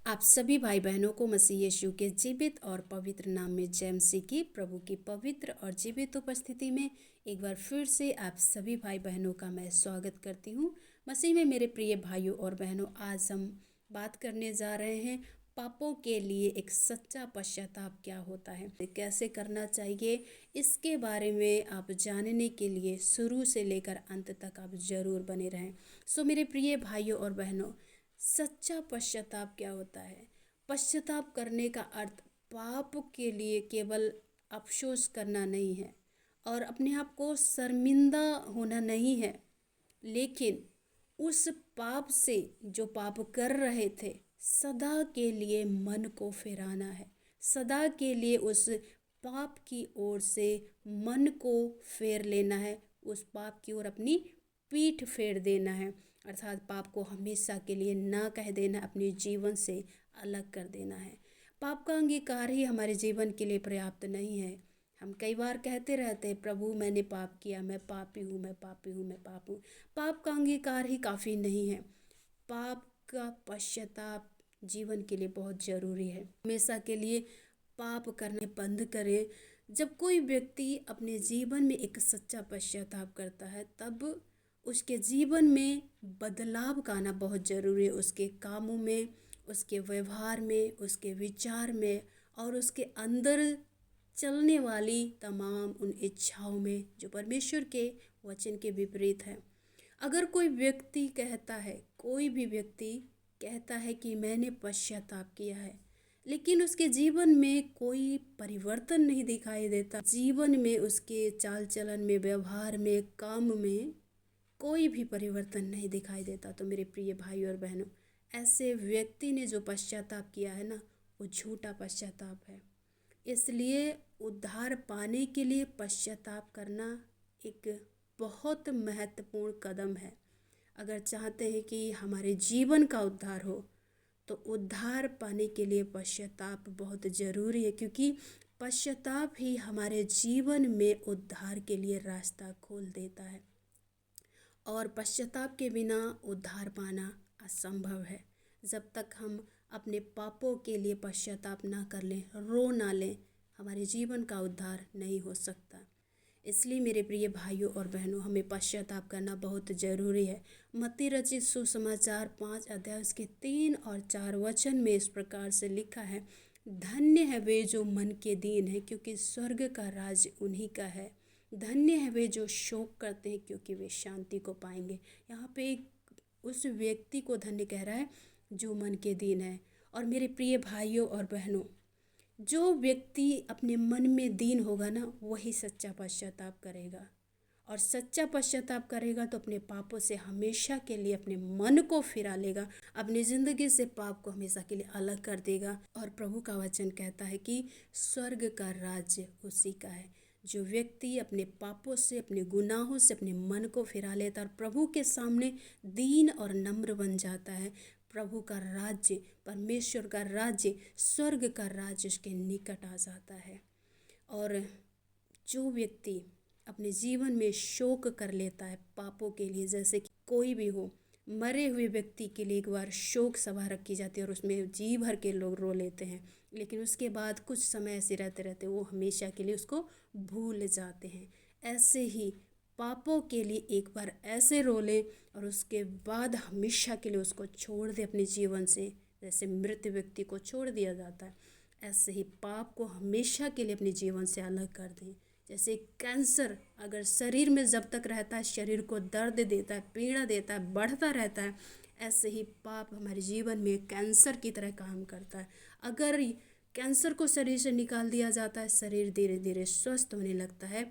आप सभी भाई बहनों को मसीह यीशु के जीवित और पवित्र नाम में जय मसीह की। प्रभु की पवित्र और जीवित उपस्थिति में एक बार फिर से आप सभी भाई बहनों का मैं स्वागत करती हूँ। मसीह में मेरे प्रिय भाइयों और बहनों, आज हम बात करने जा रहे हैं पापों के लिए एक सच्चा पश्चाताप क्या होता है, कैसे करना चाहिए। इसके बारे में आप जानने के लिए शुरू से लेकर अंत तक आप जरूर बने रहें। सो मेरे प्रिय भाइयों और बहनों, सच्चा पश्चाताप क्या होता है? पश्चाताप करने का अर्थ पाप के लिए केवल अफसोस करना नहीं है और अपने आप को शर्मिंदा होना नहीं है, लेकिन उस पाप से जो पाप कर रहे थे सदा के लिए मन को फिराना है। सदा के लिए उस पाप की ओर से मन को फेर लेना है, उस पाप की ओर अपनी पीठ फेर देना है, अर्थात पाप को हमेशा के लिए ना कह देना, अपने जीवन से अलग कर देना है। पाप का अंगीकार ही हमारे जीवन के लिए पर्याप्त नहीं है। हम कई बार कहते रहते हैं, प्रभु मैंने पाप किया, मैं पापी हूँ, मैं पापी हूँ, मैं पाप हूँ। पाप का अंगीकार ही काफ़ी नहीं है। पाप का पश्चाताप जीवन के लिए बहुत ज़रूरी है। हमेशा के लिए पाप करने बंद करें। जब कोई व्यक्ति अपने जीवन में एक सच्चा पश्चाताप करता है, तब उसके जीवन में बदलाव का आना बहुत ज़रूरी है। उसके कामों में, उसके व्यवहार में, उसके विचार में और उसके अंदर चलने वाली तमाम उन इच्छाओं में जो परमेश्वर के वचन के विपरीत है। अगर कोई व्यक्ति कहता है, कोई भी व्यक्ति कहता है कि मैंने पश्चाताप किया है, लेकिन उसके जीवन में कोई परिवर्तन नहीं दिखाई देता, जीवन में, उसके चाल चलन में, व्यवहार में, काम में कोई भी परिवर्तन नहीं दिखाई देता, तो मेरे प्रिय भाई और बहनों, ऐसे व्यक्ति ने जो पश्चाताप किया है ना, वो झूठा पश्चाताप है। इसलिए उद्धार पाने के लिए पश्चाताप करना एक बहुत महत्वपूर्ण कदम है। अगर चाहते हैं कि हमारे जीवन का उद्धार हो, तो उद्धार पाने के लिए पश्चाताप बहुत ज़रूरी है, क्योंकि पश्चाताप ही हमारे जीवन में उद्धार के लिए रास्ता खोल देता है। और पश्चाताप के बिना उद्धार पाना असंभव है। जब तक हम अपने पापों के लिए पश्चाताप ना कर लें, रो ना लें, हमारे जीवन का उद्धार नहीं हो सकता। इसलिए मेरे प्रिय भाइयों और बहनों, हमें पश्चाताप करना बहुत ज़रूरी है। मत्ती रचित सुसमाचार 5 अध्याय उसके 3 और 4 वचन में इस प्रकार से लिखा है, धन्य है वे जो मन के दीन है, क्योंकि स्वर्ग का राज्य उन्हीं का है। धन्य है वे जो शोक करते हैं, क्योंकि वे शांति को पाएंगे। यहाँ पे उस व्यक्ति को धन्य कह रहा है जो मन के दीन है। और मेरे प्रिय भाइयों और बहनों, जो व्यक्ति अपने मन में दीन होगा ना, वही सच्चा पश्चाताप करेगा। और सच्चा पश्चाताप करेगा तो अपने पापों से हमेशा के लिए अपने मन को फिरा लेगा, अपनी ज़िंदगी से पाप को हमेशा के लिए अलग कर देगा। और प्रभु का वचन कहता है कि स्वर्ग का राज्य उसी का है। जो व्यक्ति अपने पापों से, अपने गुनाहों से अपने मन को फिरा लेता और प्रभु के सामने दीन और नम्र बन जाता है, प्रभु का राज्य, परमेश्वर का राज्य, स्वर्ग का राज्य उसके निकट आ जाता है। और जो व्यक्ति अपने जीवन में शोक कर लेता है पापों के लिए, जैसे कि कोई भी हो, मरे हुए व्यक्ति के लिए एक बार शोक सभा रखी जाती है और उसमें जी भर के लोग रो लेते हैं, लेकिन उसके बाद कुछ समय ऐसे रहते रहते वो हमेशा के लिए उसको भूल जाते हैं। ऐसे ही पापों के लिए एक बार ऐसे रो ले और उसके बाद हमेशा के लिए उसको छोड़ दे अपने जीवन से, जैसे मृत व्यक्ति को छोड़ दिया जाता है, ऐसे ही पाप को हमेशा के लिए अपने जीवन से अलग कर दें। जैसे कैंसर अगर शरीर में जब तक रहता है, शरीर को दर्द देता है, पीड़ा देता है, बढ़ता रहता है, ऐसे ही पाप हमारे जीवन में कैंसर की तरह काम करता है। अगर कैंसर को शरीर से निकाल दिया जाता है, शरीर धीरे धीरे स्वस्थ होने लगता है।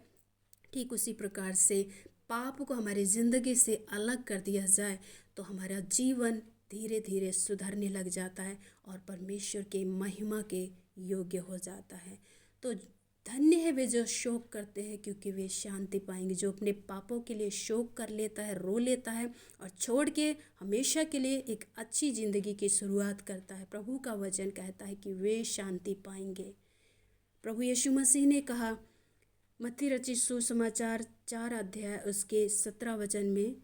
ठीक उसी प्रकार से पाप को हमारी ज़िंदगी से अलग कर दिया जाए तो हमारा जीवन धीरे धीरे सुधरने लग जाता है और परमेश्वर के महिमा के योग्य हो जाता है। तो धन्य है वे जो शोक करते हैं, क्योंकि वे शांति पाएंगे। जो अपने पापों के लिए शोक कर लेता है, रो लेता है और छोड़ के हमेशा के लिए एक अच्छी ज़िंदगी की शुरुआत करता है, प्रभु का वचन कहता है कि वे शांति पाएंगे। प्रभु यीशु मसीह ने कहा मत्ती रचित सुसमाचार 4 अध्याय उसके 17 वचन में,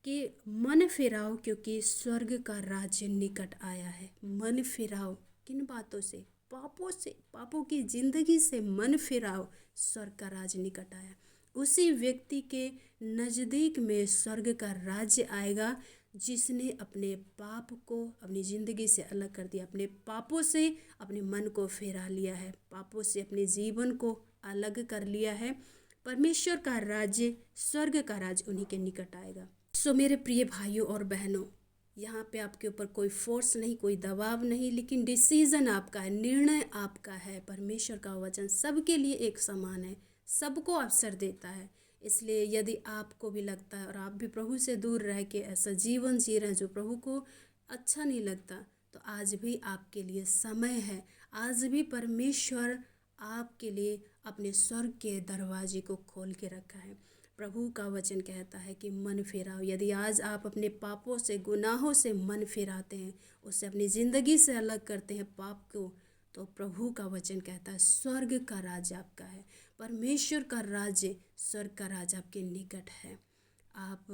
कि मन फिराओ क्योंकि स्वर्ग का राज्य निकट आया है। मन फिराओ किन बातों से? पापों से, पापों की जिंदगी से मन फिराओ, स्वर्ग का राज्य निकट आया। उसी व्यक्ति के नज़दीक में स्वर्ग का राज्य आएगा जिसने अपने पाप को अपनी ज़िंदगी से अलग कर दिया, अपने पापों से अपने मन को फेरा लिया है, पापों से अपने जीवन को अलग कर लिया है। परमेश्वर का राज्य, स्वर्ग का राज्य उन्हीं के निकट आएगा। सो मेरे प्रिय भाइयों और बहनों, यहाँ पे आपके ऊपर कोई फोर्स नहीं, कोई दबाव नहीं, लेकिन डिसीजन आपका है, निर्णय आपका है। परमेश्वर का वचन सबके लिए एक समान है, सबको अवसर देता है। इसलिए यदि आपको भी लगता है और आप भी प्रभु से दूर रह के ऐसा जीवन जी रहे हैं जो प्रभु को अच्छा नहीं लगता, तो आज भी आपके लिए समय है। आज भी परमेश्वर आपके लिए अपने स्वर्ग के दरवाजे को खोल के रखा है। प्रभु का वचन कहता है कि मन फिराओ। यदि आज आप अपने पापों से, गुनाहों से मन फिराते हैं, उससे अपनी ज़िंदगी से अलग करते हैं पाप को, तो प्रभु का वचन कहता है स्वर्ग का राज्य आपका है। परमेश्वर का राज्य, स्वर्ग का राज्य आपके निकट है। आप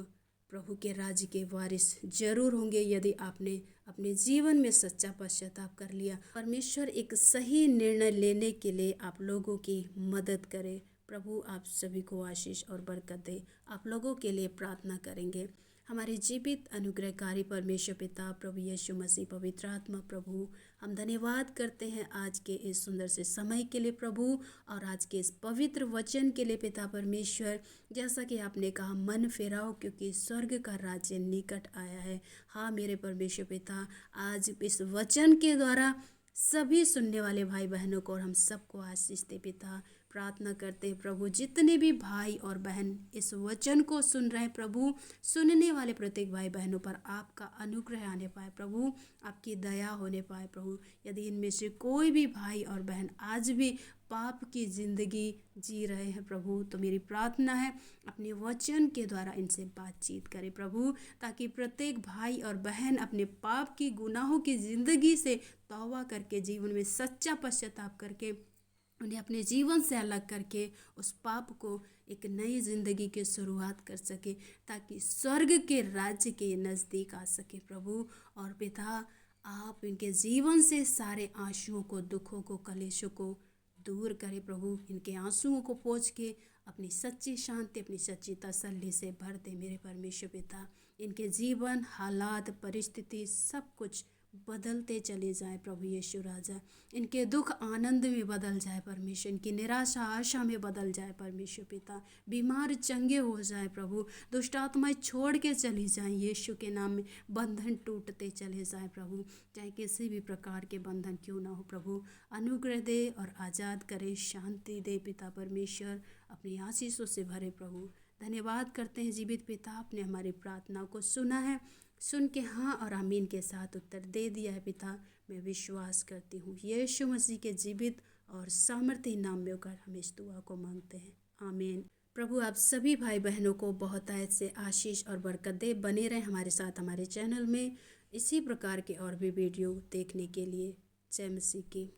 प्रभु के राज्य के वारिस जरूर होंगे यदि आपने अपने जीवन में सच्चा पश्चाताप कर लिया। परमेश्वर एक सही निर्णय लेने के लिए आप लोगों की मदद करे। प्रभु आप सभी को आशीष और बरकत दे। आप लोगों के लिए प्रार्थना करेंगे। हमारे जीवित अनुग्रहकारी परमेश्वर पिता, प्रभु यीशु मसीह, पवित्र आत्मा, प्रभु हम धन्यवाद करते हैं आज के इस सुंदर से समय के लिए प्रभु, और आज के इस पवित्र वचन के लिए पिता परमेश्वर। जैसा कि आपने कहा, मन फेराओ क्योंकि स्वर्ग का राज्य निकट आया है। हाँ मेरे परमेश्वर पिता, आज इस वचन के द्वारा सभी सुनने वाले भाई बहनों को और हम सबको आशीष दे पिता। प्रार्थना करते हैं प्रभु, जितने भी भाई और बहन इस वचन को सुन रहे हैं प्रभु, सुनने वाले प्रत्येक भाई बहनों पर आपका अनुग्रह आने पाए प्रभु, आपकी दया होने पाए प्रभु। यदि इनमें से कोई भी भाई और बहन आज भी पाप की ज़िंदगी जी रहे हैं प्रभु, तो मेरी प्रार्थना है अपने वचन के द्वारा इनसे बातचीत करें प्रभु, ताकि प्रत्येक भाई और बहन अपने पाप की, गुनाहों की ज़िंदगी से तौबा करके, जीवन में सच्चा पश्चाताप करके, उन्हें अपने जीवन से अलग करके उस पाप को एक नई ज़िंदगी की शुरुआत कर सके, ताकि स्वर्ग के राज्य के नज़दीक आ सके प्रभु। और पिता, आप इनके जीवन से सारे आंसुओं को, दुखों को, कलेशों को दूर करें प्रभु। इनके आंसुओं को पोंछ के अपनी सच्ची शांति, अपनी सच्ची तसल्ली से भर दे मेरे परमेश्वर पिता। इनके जीवन, हालात, परिस्थिति सब कुछ बदलते चले जाए प्रभु यीशु राजा। इनके दुख आनंद में बदल जाए परमेश्वर, इनकी निराशा आशा में बदल जाए परमेश्वर पिता। बीमार चंगे हो जाए प्रभु, दुष्ट आत्माएं छोड़ के चली जाएं यीशु के नाम में। बंधन टूटते चले जाए प्रभु, चाहे किसी भी प्रकार के बंधन क्यों ना हो प्रभु। अनुग्रह दे और आज़ाद करे, शांति दे पिता परमेश्वर। अपनी आशीषों से भरे प्रभु। धन्यवाद करते हैं जीवित पिता, आपने हमारी प्रार्थना को सुना है, सुन के हाँ और आमीन के साथ उत्तर दे दिया है पिता। मैं विश्वास करती हूँ यीशु मसीह के जीवित और सामर्थ्य नाम में होकर हम इस दुआ को मांगते हैं, आमीन। प्रभु आप सभी भाई बहनों को बहुतायत से आशीष और बरकत दे। बने रहें हमारे साथ हमारे चैनल में इसी प्रकार के और भी वीडियो देखने के लिए। जय मसीह की।